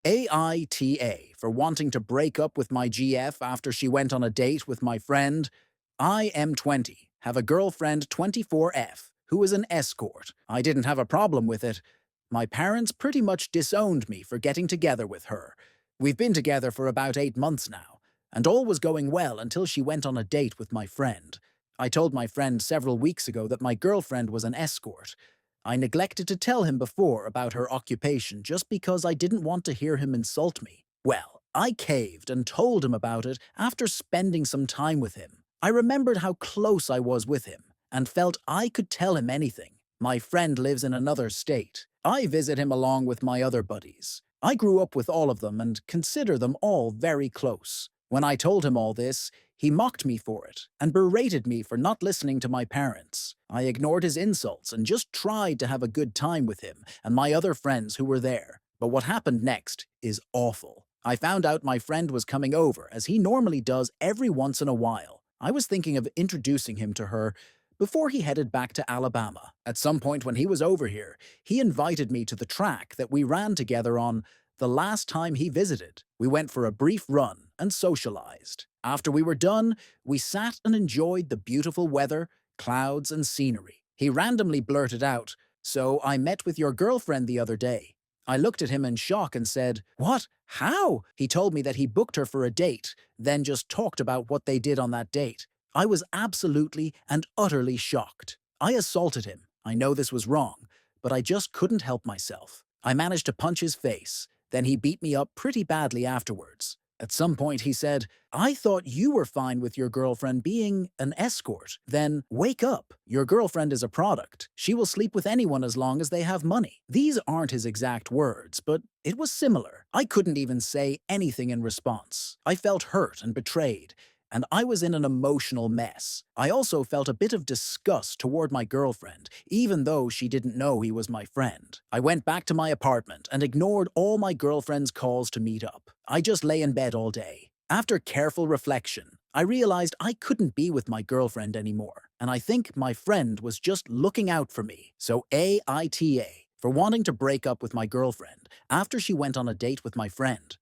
AITA for wanting to break up with my GF after she went on a date with my friend. I am 20, have a girlfriend 24F, who is an escort. I didn't have a problem with it. My parents pretty much disowned me for getting together with her. We've been together for about 8 months now, and all was going well until she went on a date with my friend. I told my friend several weeks ago that my girlfriend was an escort. I neglected to tell him before about her occupation just because I didn't want to hear him insult me. Well, I caved and told him about it after spending some time with him. I remembered how close I was with him and felt I could tell him anything. My friend lives in another state. I visit him along with my other buddies. I grew up with all of them and consider them all very close. When I told him all this, he mocked me for it and berated me for not listening to my parents. I ignored his insults and just tried to have a good time with him and my other friends who were there. But what happened next is awful. I found out my friend was coming over, as he normally does every once in a while. I was thinking of introducing him to her before he headed back to Alabama. At some point when he was over here, he invited me to the track that we ran together on the last time he visited. We went for a brief run and socialized. After we were done, we sat and enjoyed the beautiful weather, clouds, and scenery. He randomly blurted out, "So I met with your girlfriend the other day." I looked at him in shock and said, "What? How?" He told me that he booked her for a date, then just talked about what they did on that date. I was absolutely and utterly shocked. I assaulted him. I know this was wrong, but I just couldn't help myself. I managed to punch his face. Then he beat me up pretty badly afterwards. At some point he said, "I thought you were fine with your girlfriend being an escort. Then wake up. Your girlfriend is a product. She will sleep with anyone as long as they have money." These aren't his exact words, but it was similar. I couldn't even say anything in response. I felt hurt and betrayed, and I was in an emotional mess. I also felt a bit of disgust toward my girlfriend, even though she didn't know he was my friend. I went back to my apartment and ignored all my girlfriend's calls to meet up. I just lay in bed all day. After careful reflection, I realized I couldn't be with my girlfriend anymore, and I think my friend was just looking out for me. So AITA for wanting to break up with my girlfriend after she went on a date with my friend.